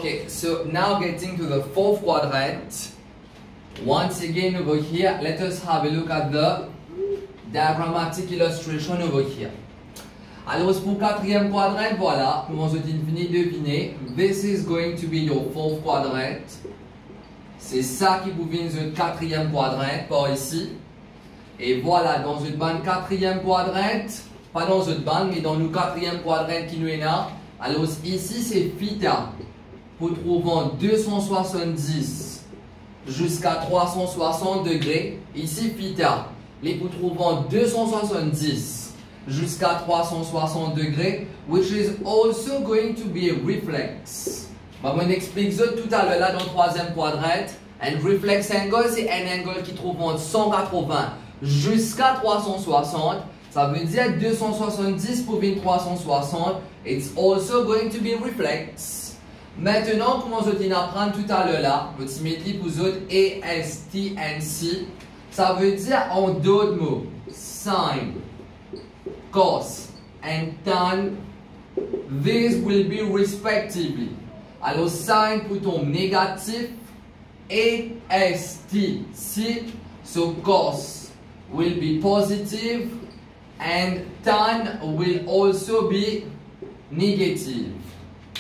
Okay, so now getting to the fourth quadrant. Once again over here, let us have a look at the diagrammatic illustration over here. Alors pour quatrième quadrant, voilà, comment je finis de deviner. This is going to be your fourth quadrant. C'est ça qui vous vient le quatrième quadrant par ici. Et voilà, dans une bande quatrième quadrant, pas dans une bande, mais dans le quatrième quadrant qui nous est là. Alors ici c'est θ. Pour trouver 270 jusqu'à 360 degrés. Ici θ. Les pour trouver 270 jusqu'à 360 degrés, which is also going to be a reflex. On explique ça tout à l'heure là dans le troisième quadrant. Un reflex angle, c'est un angle qui trouve entre 180 jusqu'à 360. Ça veut dire 270 pour 360. It's also going to be reflex. Maintenant, comment je t'ai apprendre tout à l'heure là, je vais mettre pour vous A, S, T, and C. Ça veut dire en d'autres mots, sin, cos, and tan. These will be respectively. Alors, sin pour ton négatif, A, S, T, C. So, cos will be positive and tan will also be negative.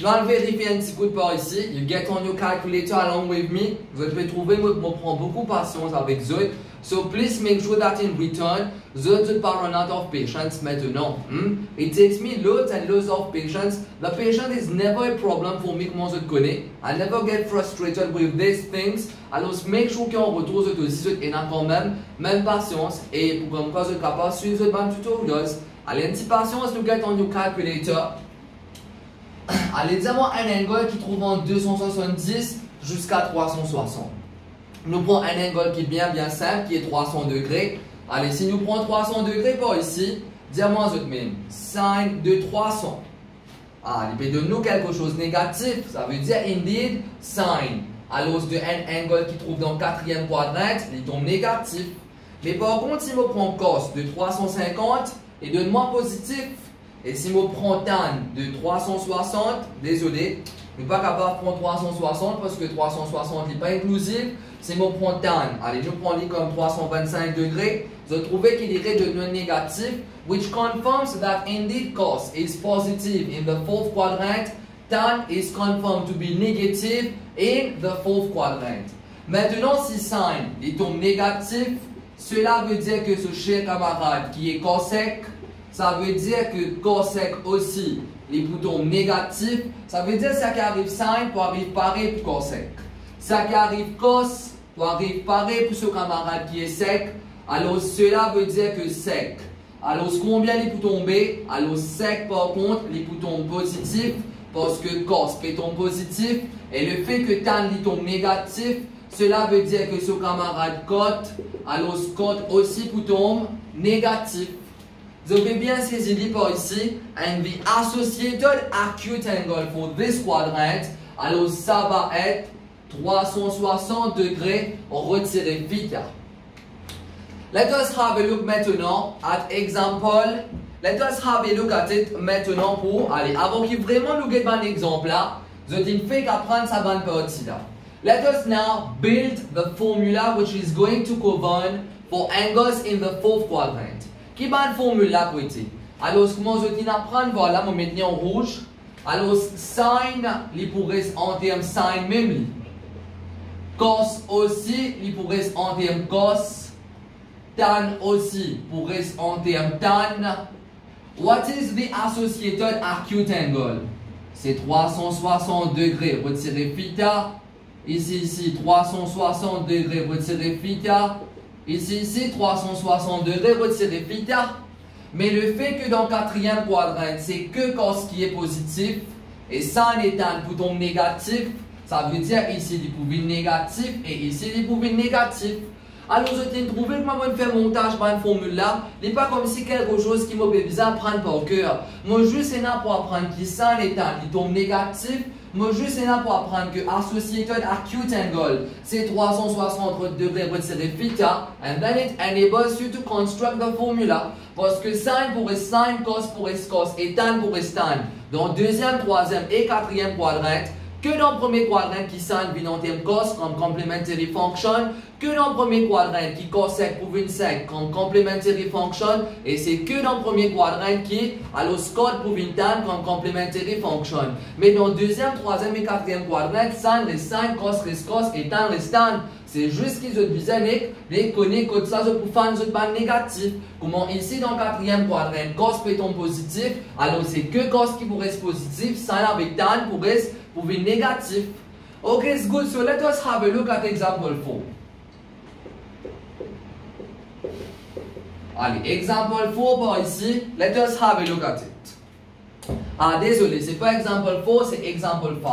Nous allons vérifier un petit coup de par ici. You get on your calculator along with me. Vous pouvez trouver, moi, je prends beaucoup de patience avec vous. So please make sure that in return, vous n'êtes pas run out of patience maintenant. It takes me loads and loads of patience. The patience is never a problem for me, comment je te connais. I never get frustrated with these things. Alors make sure qu'on retrouve ce aussi, et quand même patience. Et pour comme quoi je suis capable de suivre ce tutorial. Allez, un petit patience, nous get on your calculator. Allez, dis-moi un angle qui trouve en 270 jusqu'à 360. Nous prenons un angle qui est bien simple, qui est 300 degrés. Allez, si nous prenons 300 degrés par ici, dis-moi ce même, sin de 300. Il peut donner nous quelque chose de négatif, ça veut dire indeed sin. Alors, de un angle qui trouve dans le quatrième quadrant, il tombe négatif. Mais par contre, si je prends cos de 350, il donne moins positif. Et si je prends tan de 360, désolé, je ne suis pas capable de prendre 360 parce que 360 n'est pas inclusif. Si je prends tan, allez, je prends comme 325 degrés, je trouve qu'il irait de non négatif, which confirms that indeed cos is positive in the fourth quadrant, tan is confirmed to be negative in the fourth quadrant. Maintenant, si sin est tombe négatif, cela veut dire que ce cher camarade qui est cosec, ça veut dire que cosec aussi, les boutons négatifs, ça veut dire ça qui arrive sin pour arriver pareil pour cosec. Ça qui arrive cos pour arriver pareil pour ce camarade qui est sec, alors cela veut dire que sec. Alors combien les boutons tomber? Alors sec par contre, les boutons positifs, parce que cos peut tomber positif, et le fait que tan tombe négatif, cela veut dire que ce camarade cot, alors cot aussi pour tomber négatif. Vous avez bien saisi par ici, and the associated acute angle for this quadrant, alors ça va être 360 degrés retiré θ. Let us have a look maintenant at example. Let us have a look at it maintenant pour, allez, avant qu'il vraiment nous guette un exemple là, je dis fait qu'apprendre sa bonne partie là. Let us now build the formula which is going to govern for angles in the fourth quadrant. Qui va une formule là pour être? Alors, comment je dis apprendre? Voilà, je vais mettre en rouge. Alors, sin, il pourrait en termes sin même. Cos aussi, il pourrait en termes cos. Tan aussi, pourrait en termes tan. What is the associated acute angle? C'est 360 degrés retiré θ. Ici, 360 degrés retiré θ. Ici, 360 degrés retiré θ. Mais le fait que dans le quatrième quadrant, c'est que cos qui est positif, et sin et tan pour tomber négatif, ça veut dire ici, il peut être négatif, et ici, il peut être négatif. Alors, je t'ai trouvé que je vais faire montage par une formule là. Il n'est pas comme si quelque chose qui m'a besoin d'apprendre par cœur. Moi, juste là pour apprendre que sin et tan, il tombe négatif. Moi, juste là pour apprendre que associated acute angle, c'est 360 degrés retiré θ. And then it enables you to construct the formula. Parce que sin pour sin, cos pour cos, et tan pour tan. Dans deuxième, troisième et quatrième quadrant, que dans le premier quadrant qui s'en vient en termes cos comme complementary function, que dans le premier quadrant qui cosec pour une sec comme complementary function, et c'est que dans le premier quadrant qui alors scot pour une tan comme complementary function. Mais dans le deuxième, troisième et quatrième quadrant, sin reste sin, cos reste cos et tan reste tan. C'est juste qu'ils ont besoin de connaître que ça pour faire une bande négative. Comment ici dans le quatrième quadrant, cos peut être positif, alors c'est que cos qui pourrait être positif, sin avec tan pourrait être négatif. Okay, it's good. So let us have a look at example 4. Allez, example 4 par ici. Let us have a look at it. Ah, désolé, c'est pas example 4, c'est example 5.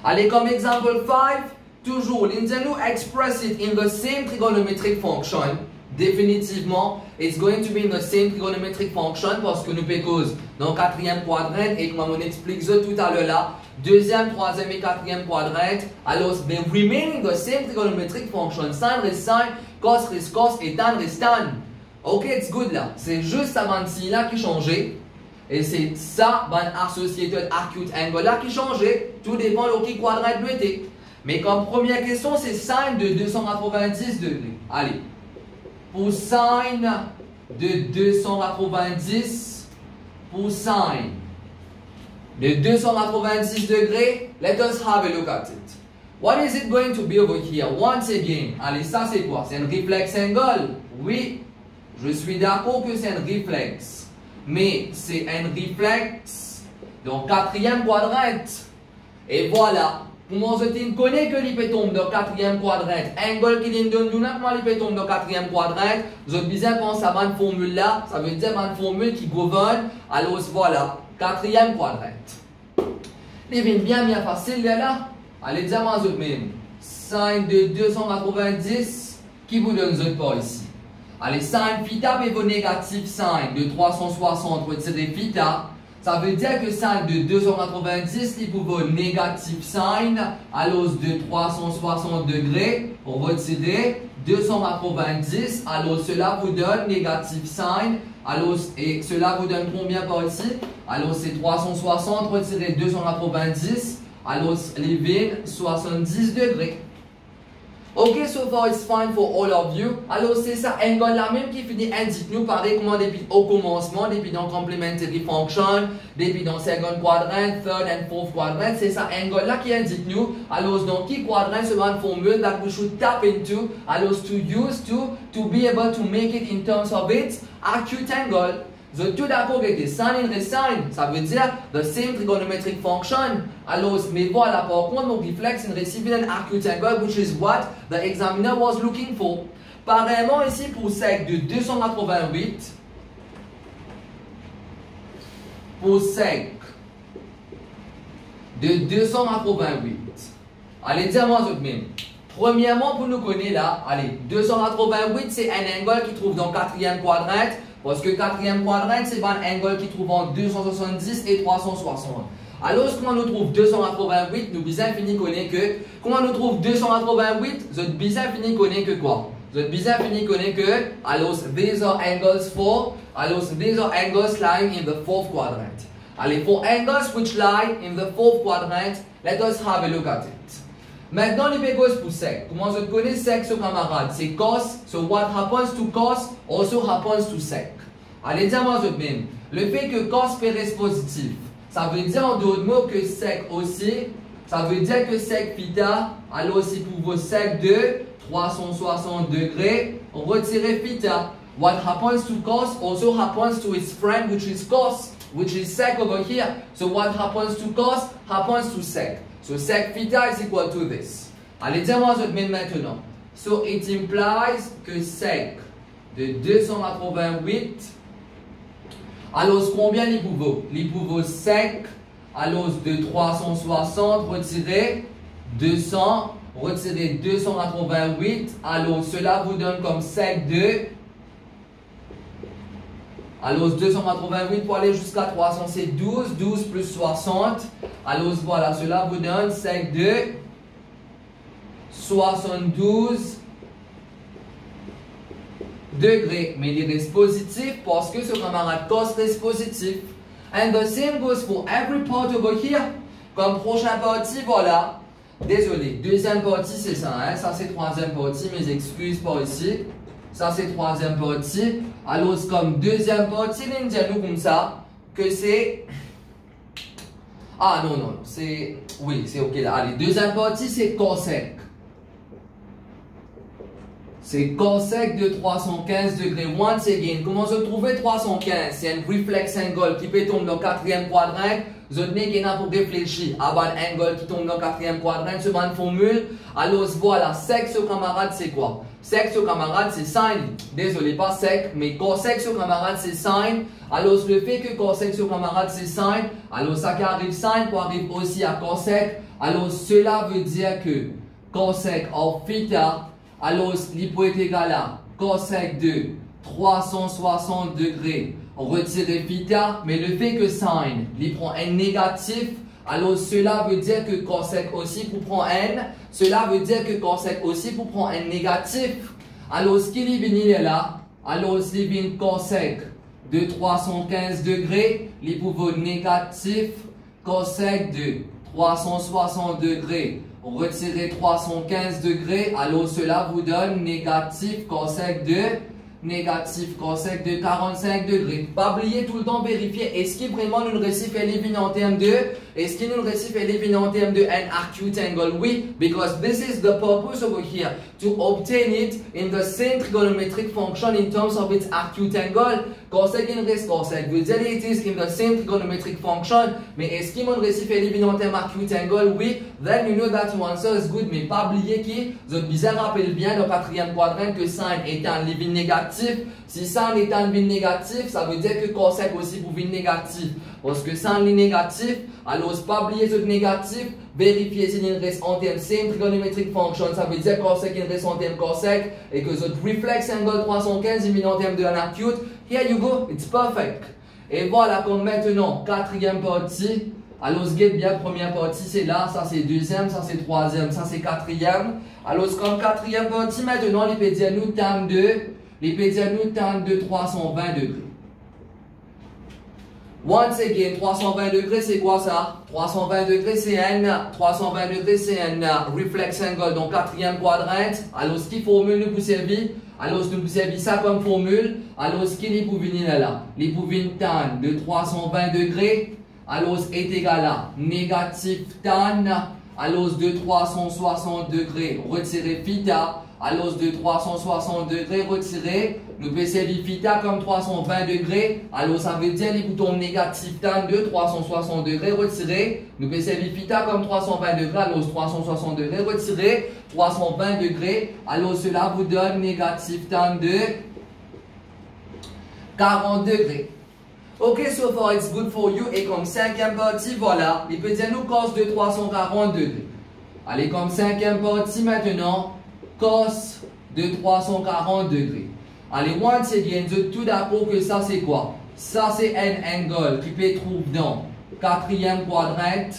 Allez, comme example 5, toujours, nous express it in the same trigonometric function. Définitivement, it's going to be in the same trigonometric function parce que nous pécose dans le quatrième quadrant et comme on explique ça tout à l'heure là, deuxième, troisième et quatrième quadrant, alors they remain in the same trigonometric function, sin reste sin, cos reste cos et tan reste tan. Ok, it's good là, c'est juste ça là qui changeait et c'est ça, associated acute angle là qui changeait, tout dépend de qui quadrant nous était. Mais comme première question, c'est sin de 290 degrés. Allez. Pour sin de 290, pour sin de 290 degrés, let us have a look at it. What is it going to be over here? Once again, allez, ça c'est quoi? C'est un reflex angle? Oui, je suis d'accord que c'est un reflex. Mais c'est un reflex dans le quatrième quadrant. Et voilà. Comment je connais que l'IP tombe dans le quatrième quadrant? Angle qui nous donne comment l'IP tombe dans le quatrième quadrant? Vous avez besoin de penser à une formule là. Ça veut dire une formule qui gouverne. Alors voilà, quatrième quadrant. Il vient bien facile là. Allez, dis-moi autres même. Sin de 290 qui vous donne autres pas ici. Allez, sin θ est vos négatif sin de 360 retirer θ. Ça veut dire que sin de 290, il peut négatif sin à l'os de 360 degrés. On va retirer 290. Alors cela vous donne négatif sin. Alors, et cela vous donne combien par ici? Alors c'est 360 retirer 290. Alors les 70 degrés. Ok, so far it's fine for all of you. Alors c'est ça, angle là même qui finit indique nous parler comment depuis au commencement, depuis dans complementary function, depuis dans second quadrant, third and fourth quadrant, c'est ça angle là qui indique nous. Alors dans qui quadrant c'est une formule that we should tap into, alors to use to be able to make it in terms of its acute angle. Vous êtes tout d'accord avec sin and sin, ça veut dire the same trigonometric function. Alors, mais voilà, par contre, nos reflex in receiving an acute angle, which is what the examiner was looking for. Pareillement, ici, pour sec de 288, pour sec de 288, allez, dis-moi tout de même. Premièrement, pour nous connaître là, allez, 288, c'est un angle qui trouve dans le quatrième quadrant. Parce que quatrième quadrant, c'est un angle qui trouve entre 270 et 360. Alors, comment nous trouve 288, nous bien fini connaître que. Comment nous trouve 288, nous bien fini connaître que quoi? Nous bien fini connaître que. Alors, these are angles for. Alors, these are angles lying in the fourth quadrant. Allez, for angles which lie in the fourth quadrant, let us have a look at it. Maintenant, les cos pour sec. Comment je connais sec, ce camarade? C'est cos. So what happens to cos also happens to sec. Allez, dis-moi de même. Le fait que cos reste positif, ça veut dire en d'autres mots que sec aussi, ça veut dire que sec θ, alors aussi pour vos sec de 360 degrés, retirez θ. What happens to cos also happens to its friend, which is cos, which is sec over here. So what happens to cos happens to sec. So sec θ is equal to this. Allez, dis-moi de même maintenant. So it implies que sec de 288, alors combien il pouvait? Il pouvait sec à l'os de 360 retirer 200, retirer 288, alors cela vous donne comme sec de, alors 288 pour aller jusqu'à 300 c'est 12, 12 plus 60, alors voilà, cela vous donne sec de 72 degrés, mais il reste positif parce que ce camarade cos reste positif. And the same goes for every part over here. Comme prochain partie, voilà. Désolé, deuxième partie, c'est ça. Hein? Ça, c'est troisième partie. Mes excuses par ici. Ça, c'est troisième partie. Alors, comme deuxième partie, nous comme ça, que c'est... Ah, non, non, c'est... Oui, c'est OK là. Allez, deuxième partie, c'est cosec. C'est cosec de 315 degrés. Once again, comment se trouver 315? C'est un reflex angle qui peut tomber dans le quatrième quadrant. Vous n'avez pas pour réfléchir. About angle qui tombe dans le quatrième quadrant, c'est une formule. Alors voilà, sec sur camarade, c'est quoi? Sec sur camarade, c'est sin. Désolé, pas sec, mais cosec sur camarade, c'est sin. Alors le fait que cosec sur camarade, c'est sin. Alors ça qui arrive sin pour arriver aussi à cosec. Alors cela veut dire que cosec of theta, alors il peut être égal à cosec de 360 degrés retirer theta, mais le fait que sin, il prend un négatif, alors cela veut dire que cosec aussi pour prendre n, cela veut dire que cosec aussi pour prendre un négatif. Alors ce qu'il est là, alors il vient cosec de 315 degrés, il peut négatif, cosec de 360 degrés retirer 315 degrés, alors cela vous donne négatif cosec de 45 degrés. Pas oublier tout le temps vérifier est-ce qu'il vraiment nous récif élimine en termes de est-ce qu'il nous récif élimine en termes de an acute angle? Oui, because this is the purpose over here to obtain it in the same trigonometric function in terms of its acute angle. Cosec inverse cosec veut dire it is in the same trigonometric function, mais est-ce qu'il nous récif élimine en termes acute angle? Oui, then you know that your answer is good, mais pas oublier qui vous bizarre rappelle bien dans le quatrième quadrant que sin est un living négatif. Si sin est un living négatif, ça veut dire que cosec aussi pour living négatif. Parce que sin est négatif, alors pas oublier ce négatif, vérifier s'il reste en termes same trigonometric function, ça veut dire cosec il reste en termes cosec, et que votre reflex angle 315 est mis en termes de an acute. Here you go, it's perfect. Et voilà comme maintenant, quatrième partie. Alors, ce qui bien, première partie, c'est là, ça c'est deuxième, ça c'est troisième, ça c'est quatrième. Alors, comme quatrième partie, maintenant, les peut dire nous tan de 320 degrés. Once again, 320 degrés, c'est quoi ça? 320 degrés, c'est un reflex angle, donc quatrième quadrant. Alors, ce qui formule nous peut servir? Alors, nous peut servir ça comme formule. Alors, ce qui peut venir là? Il peut venir tan de 320 degrés. Alors, est égal à négatif tan, alors de 360 degrés retirer theta, alors de 360 degrés retirer, nous pouvons servir theta comme 320 degrés, alors ça veut dire les boutons négatif tan de 360 degrés retirer, nous pouvons servir theta comme 320 degrés, alors 360 degrés retirer, 320 degrés, alors cela vous donne négatif tan de 40 degrés. Ok, so far it's good for you. Et comme cinquième partie, voilà, il peut dire nous cos de 340 degrés. Allez, comme cinquième partie maintenant, cos de 340 degrés. Allez, once again, tout d'abord que ça c'est quoi? Ça c'est un angle qui peut trouver dans quatrième quadrant.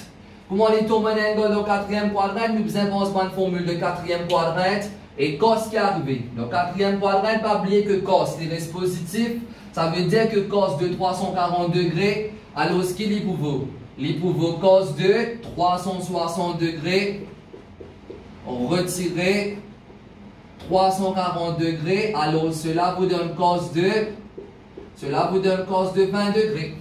Comment les tombe un angle dans quatrième quadrant? Nous avons une formule de quatrième quadrant. Et cos qui est arrivé. Donc quatrième quadrant, pas oublier que cos il reste positif. Ça veut dire que cos de 340 degrés, alors ce qu'il est pour vous? Il pour vous cos de 360 degrés, retirer 340 degrés, alors cela vous donne cos de 20 degrés.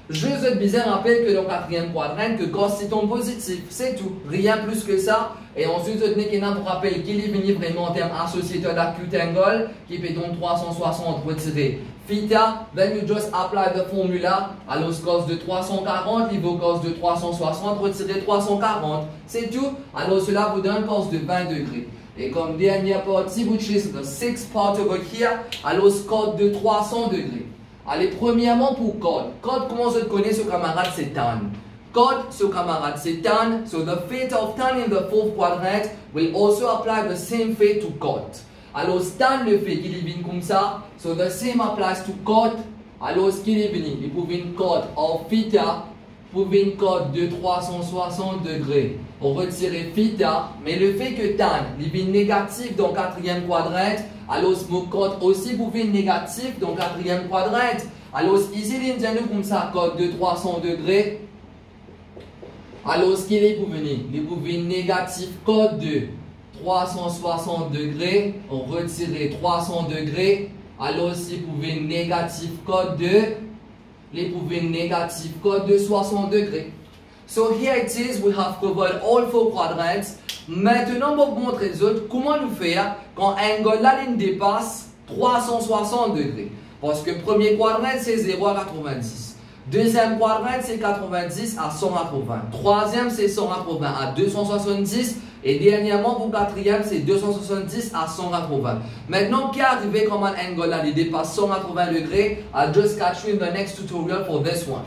Je vous bien rappelle que dans le quatrième quadrant, que cos c'est ton positif, c'est tout, rien plus que ça. Et ensuite, je tenais pour rappel qu'il est venu vraiment en termes associés d'acute angle, qui fait donc 360 retirer theta. Then you just apply the formula. Alors, cos de 340, il vaut cos de 360 retirer 340. C'est tout. Alors, cela vous donne cos de 20 degrés. Et comme dernière partie, which is the sixth part over here, alors cos de 300 degrés. Allez, premièrement pour code. Code, comment je connais ce camarade, c'est tan. Code, ce camarade, c'est tan. So the fate of tan in the fourth quadrant will also apply the same fate to code. Alors, tan le fait qu'il est venu comme ça. So the same applies to code. Alors, ce qu'il est venu, il peut venir code of theta. Pour une code de 360 degrés, on retire theta, mais le fait que tan est négatif dans le quatrième quadrant, alors ce code aussi pour une négatif dans le quatrième quadrant. Alors ici, il y a comme ça, code de 300 degrés. Alors, ce qu'il est pour venir? Il est pour venir négatif code de 360 degrés, on retire 300 degrés. Alors, c'est pour venir négatif code de, il pour venir négatif code de 60 degrés. So here it is, we have covered all 4 quadrants. Maintenant, on va vous montrer les autres comment nous faire quand angle la ligne dépasse 360 degrés. Parce que premier quadrant, c'est 0 à 90. Deuxième quadrant, c'est 90 à 180. Troisième, c'est 180 à 270. Et dernièrement, pour quatrième, c'est 270 à 180. Maintenant, qui est arrivé comme un angle là, il dépasse 180 degrés, I'll just catch you in the next tutorial for this one.